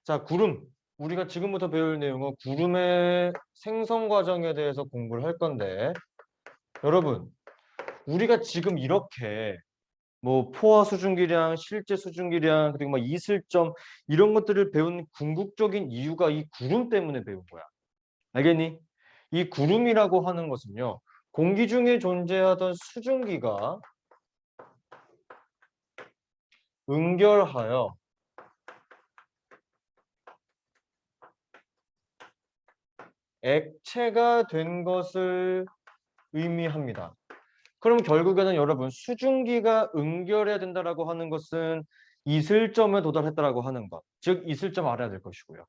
자, 구름. 우리가 지금부터 배울 내용은 구름의 생성 과정에 대해서 공부를 할 건데, 여러분, 우리가 지금 이렇게 뭐 포화 수증기량, 실제 수증기량, 그리고 막 이슬점 이런 것들을 배운 궁극적인 이유가 이 구름 때문에 배운 거야. 알겠니? 이 구름이라고 하는 것은요, 공기 중에 존재하던 수증기가 응결하여 액체가 된 것을 의미합니다. 그럼 결국에는 여러분 수증기가 응결해야 된다라고 하는 것은 이슬점에 도달했다라고 하는 것, 즉 이슬점 알아야 될 것이고요.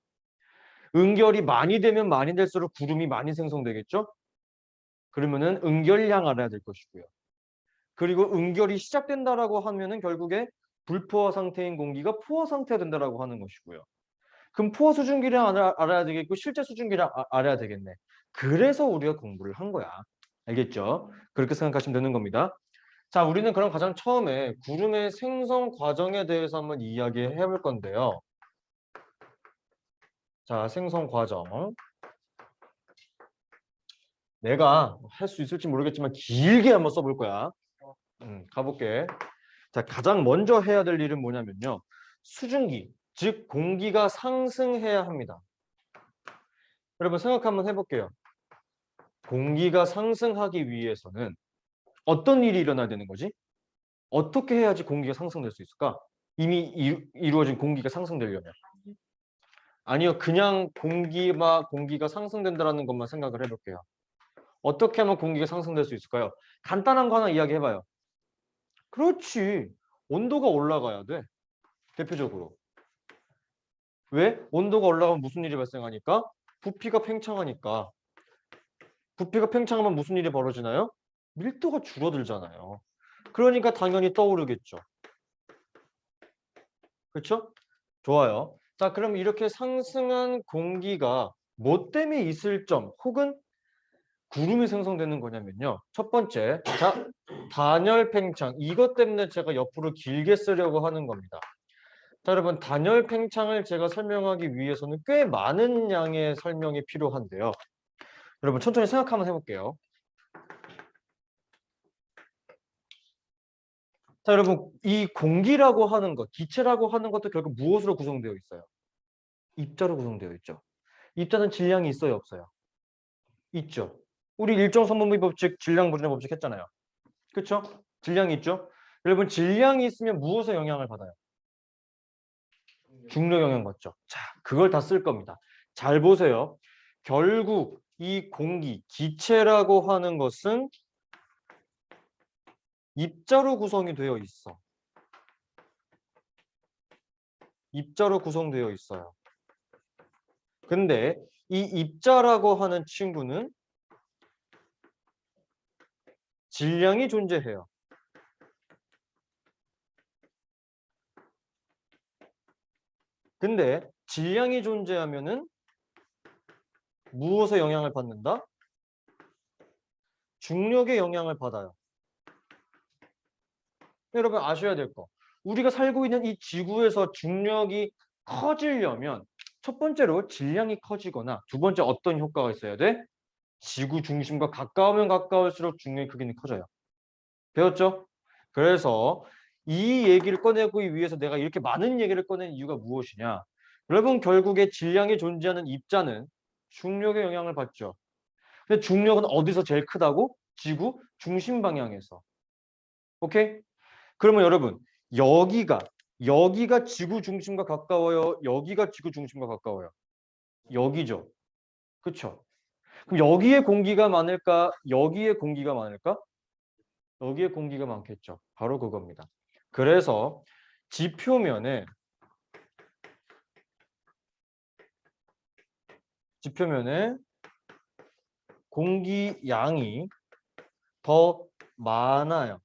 응결이 많이 되면 많이 될수록 구름이 많이 생성되겠죠? 그러면은 응결량 알아야 될 것이고요. 그리고 응결이 시작된다라고 하면은 결국에 불포화 상태인 공기가 포화 상태가 된다라고 하는 것이고요. 그럼 포화 수증기량 알아야 되겠고 실제 수증기량 알아야 되겠네. 그래서 우리가 공부를 한 거야. 알겠죠? 그렇게 생각하시면 되는 겁니다. 자, 우리는 그럼 가장 처음에 구름의 생성 과정에 대해서 한번 이야기해 볼 건데요. 자, 생성 과정. 내가 할 수 있을지 모르겠지만 길게 한번 써볼 거야. 가볼게. 자, 가장 먼저 해야 될 일은 뭐냐면요. 수증기, 즉 공기가 상승해야 합니다. 여러분 생각 한번 해볼게요. 공기가 상승하기 위해서는 어떤 일이 일어나야 되는 거지? 어떻게 해야지 공기가 상승될 수 있을까? 이미 이루어진 공기가 상승되려면. 아니요, 그냥 공기가 상승된다는 것만 생각을 해볼게요. 어떻게 하면 공기가 상승될 수 있을까요? 간단한 거 하나 이야기해봐요. 그렇지. 온도가 올라가야 돼. 대표적으로. 왜? 온도가 올라가면 무슨 일이 발생하니까? 부피가 팽창하니까. 부피가 팽창하면 무슨 일이 벌어지나요? 밀도가 줄어들잖아요. 그러니까 당연히 떠오르겠죠. 그렇죠? 좋아요. 자, 그럼 이렇게 상승한 공기가 뭐 때문에 이슬점 혹은 구름이 생성되는 거냐면요. 첫 번째, 자, 단열 팽창. 이것 때문에 제가 옆으로 길게 쓰려고 하는 겁니다. 자, 여러분, 단열 팽창을 제가 설명하기 위해서는 꽤 많은 양의 설명이 필요한데요. 여러분, 천천히 생각 한번 해볼게요. 자, 여러분, 이 공기라고 하는 것, 기체라고 하는 것도 결국 무엇으로 구성되어 있어요? 입자로 구성되어 있죠. 입자는 질량이 있어요, 없어요? 있죠. 우리 일정성분비 법칙, 질량 부준의 법칙 했잖아요. 그렇죠? 질량이 있죠. 여러분 질량이 있으면 무엇에 영향을 받아요? 중력 영향 받죠. 자, 그걸 다 쓸 겁니다. 잘 보세요. 결국 이 공기, 기체라고 하는 것은 입자로 구성이 되어 있어. 입자로 구성되어 있어요. 근데 이 입자라고 하는 친구는 질량이 존재해요. 근데 질량이 존재하면은 무엇에 영향을 받는다? 중력의 영향을 받아요. 여러분 아셔야 될 거. 우리가 살고 있는 이 지구에서 중력이 커지려면 첫 번째로 질량이 커지거나 두 번째 어떤 효과가 있어야 돼? 지구 중심과 가까우면 가까울수록 중력의 크기는 커져요. 배웠죠? 그래서 이 얘기를 꺼내기 위해서 내가 이렇게 많은 얘기를 꺼낸 이유가 무엇이냐? 여러분 결국에 질량이 존재하는 입자는 중력의 영향을 받죠. 근데 중력은 어디서 제일 크다고? 지구 중심 방향에서. 오케이? 그러면 여러분 여기가 지구 중심과 가까워요? 여기가 지구 중심과 가까워요? 여기죠. 그렇죠? 그럼 여기에 공기가 많을까? 여기에 공기가 많을까? 여기에 공기가 많겠죠. 바로 그겁니다. 그래서 지표면에 공기 양이 더 많아요.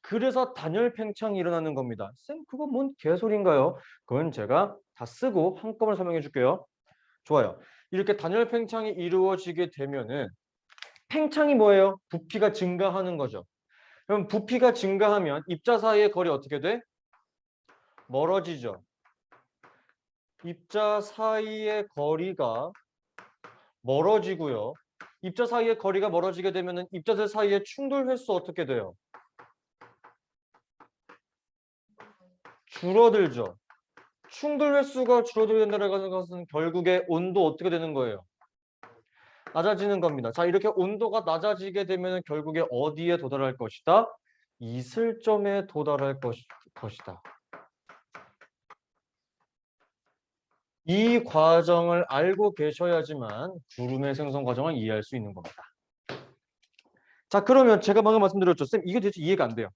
그래서 단열 팽창이 일어나는 겁니다. 쌤, 그건 뭔 개소리인가요? 그건 제가 다 쓰고 한꺼번에 설명해 줄게요. 좋아요. 이렇게 단열 팽창이 이루어지게 되면은 팽창이 뭐예요? 부피가 증가하는 거죠. 그럼 부피가 증가하면 입자 사이의 거리 어떻게 돼? 멀어지죠. 입자 사이의 거리가 멀어지고요. 입자 사이의 거리가 멀어지게 되면 입자들 사이의 충돌 횟수 어떻게 돼요? 줄어들죠. 충돌 횟수가 줄어들는다는 것은 결국에 온도 어떻게 되는 거예요? 낮아지는 겁니다. 자, 이렇게 온도가 낮아지게 되면 결국에 어디에 도달할 것이다? 이슬점에 도달할 것이다. 이 과정을 알고 계셔야지만 구름의 생성 과정을 이해할 수 있는 겁니다. 자, 그러면 제가 방금 말씀드렸죠. 쌤, 이게 도대체 이해가 안 돼요.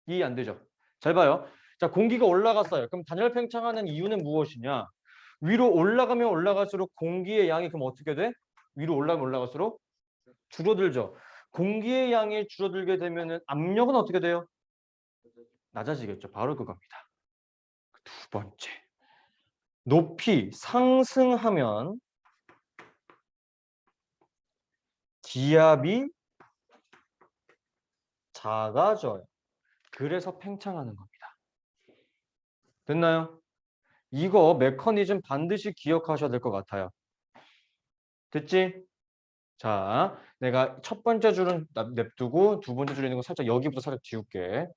이해 안 되죠? 잘 봐요. 자, 공기가 올라갔어요. 그럼 단열 팽창하는 이유는 무엇이냐? 위로 올라가면 올라갈수록 공기의 양이 그럼 어떻게 돼? 위로 올라가면 올라갈수록 줄어들죠. 공기의 양이 줄어들게 되면 압력은 어떻게 돼요? 낮아지겠죠. 바로 그겁니다. 두 번째. 높이 상승하면 기압이 작아져요. 그래서 팽창하는 겁니다. 됐나요? 이거 메커니즘 반드시 기억하셔야 될 것 같아요. 됐지? 자, 내가 첫 번째 줄은 냅두고 두 번째 줄에 있는 거 살짝 여기부터 살짝 지울게.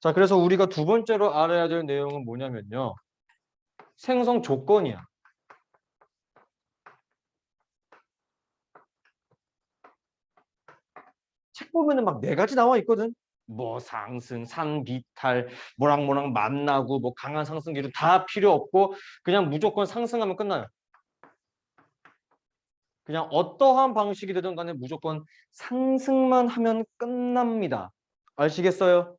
자, 그래서 우리가 두 번째로 알아야 될 내용은 뭐냐면요. 생성 조건이야. 책 보면은 막 네 가지 나와 있거든. 뭐 상승, 산비탈, 뭐랑 만나고 뭐 강한 상승 기류 다 필요 없고 그냥 무조건 상승하면 끝나요. 그냥 어떠한 방식이 되든 간에 무조건 상승만 하면 끝납니다. 아시겠어요?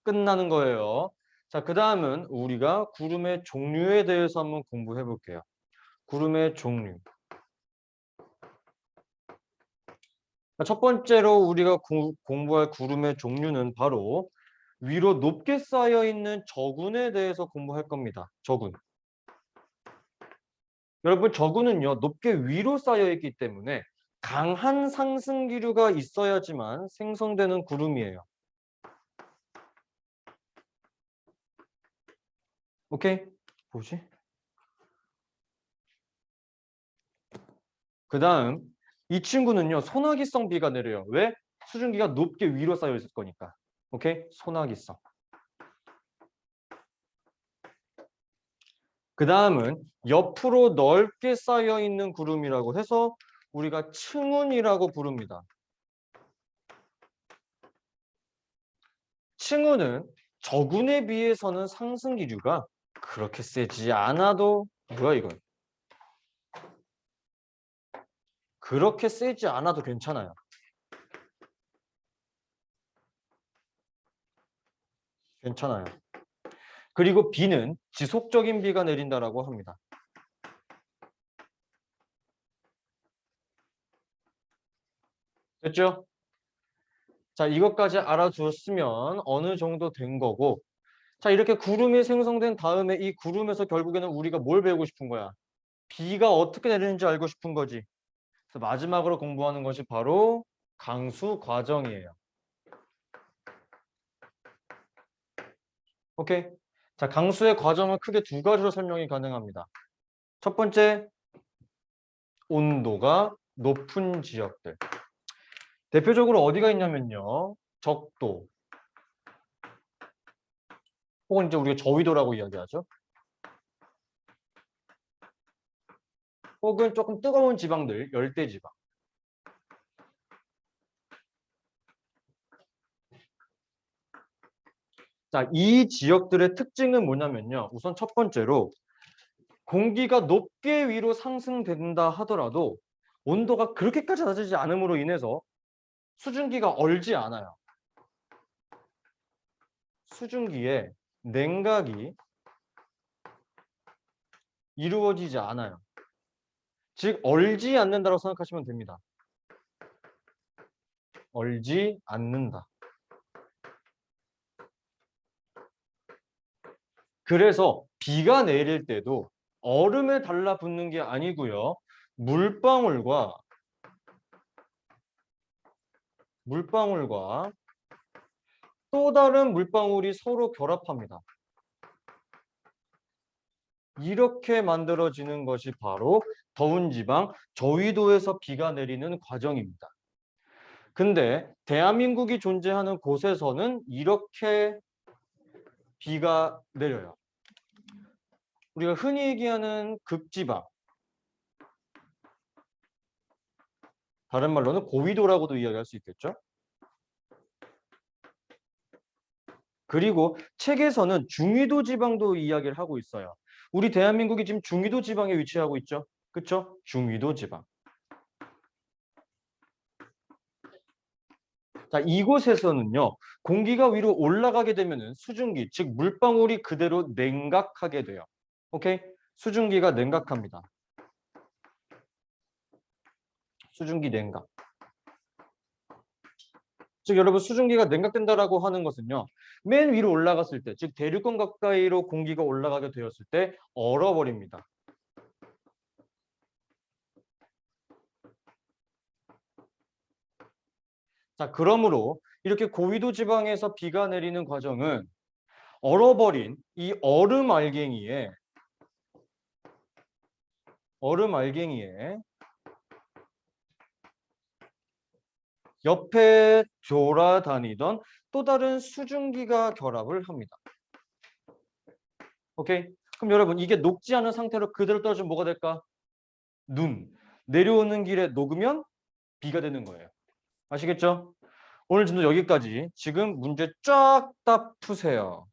끝나는 거예요. 자, 그 다음은 우리가 구름의 종류에 대해서 한번 공부해 볼게요. 구름의 종류. 첫 번째로 우리가 공부할 구름의 종류는 바로 위로 높게 쌓여 있는 저군에 대해서 공부할 겁니다. 저군. 여러분, 저군은요, 높게 위로 쌓여 있기 때문에 강한 상승 기류가 있어야지만 생성되는 구름이에요. 오케이? 뭐지? 그 다음, 이 친구는요, 소나기성 비가 내려요. 왜? 수증기가 높게 위로 쌓여 있을 거니까. 오케이? 소나기성. 그 다음은 옆으로 넓게 쌓여 있는 구름이라고 해서 우리가 층운이라고 부릅니다. 층운은 저군에 비해서는 상승 기류가 그렇게 세지 않아도 뭐야 이건? 그렇게 세지 않아도 괜찮아요. 괜찮아요. 그리고 비는 지속적인 비가 내린다라고 합니다. 됐죠? 자, 이것까지 알아두었으면 어느 정도 된 거고, 자, 이렇게 구름이 생성된 다음에 이 구름에서 결국에는 우리가 뭘 배우고 싶은 거야? 비가 어떻게 내리는지 알고 싶은 거지. 그래서 마지막으로 공부하는 것이 바로 강수 과정이에요. 오케이? 자, 강수의 과정은 크게 두 가지로 설명이 가능합니다. 첫 번째, 온도가 높은 지역들. 대표적으로 어디가 있냐면요. 적도, 혹은 이제 우리가 저위도라고 이야기하죠. 혹은 조금 뜨거운 지방들, 열대 지방. 자, 이 지역들의 특징은 뭐냐면요. 우선 첫 번째로 공기가 높게 위로 상승된다 하더라도 온도가 그렇게까지 낮아지지 않음으로 인해서 수증기가 얼지 않아요. 수증기에 냉각이 이루어지지 않아요. 즉 얼지 않는다고 생각하시면 됩니다. 얼지 않는다. 그래서 비가 내릴 때도 얼음에 달라붙는 게 아니고요. 물방울과 또 다른 물방울이 서로 결합합니다. 이렇게 만들어지는 것이 바로 더운 지방 저위도에서 비가 내리는 과정입니다. 근데 대한민국이 존재하는 곳에서는 이렇게 비가 내려요. 우리가 흔히 얘기하는 극지방, 다른 말로는 고위도라고도 이야기할 수 있겠죠. 그리고 책에서는 중위도 지방도 이야기를 하고 있어요. 우리 대한민국이 지금 중위도 지방에 위치하고 있죠. 그렇죠? 중위도 지방. 자, 이곳에서는요. 공기가 위로 올라가게 되면은 수증기, 즉 물방울이 그대로 냉각하게 돼요. 오케이? 수증기가 냉각합니다. 수증기 냉각. 즉 여러분 수증기가 냉각된다라고 하는 것은요. 맨 위로 올라갔을 때, 즉 대류권 가까이로 공기가 올라가게 되었을 때 얼어버립니다. 자, 그러므로 이렇게 고위도 지방에서 비가 내리는 과정은 얼어버린 이 얼음 알갱이에 옆에 돌아다니던 또 다른 수증기가 결합을 합니다. 오케이? 그럼 여러분 이게 녹지 않은 상태로 그대로 떨어지면 뭐가 될까? 눈. 내려오는 길에 녹으면 비가 되는 거예요. 아시겠죠? 오늘 진도 여기까지. 지금 문제 쫙 다 푸세요.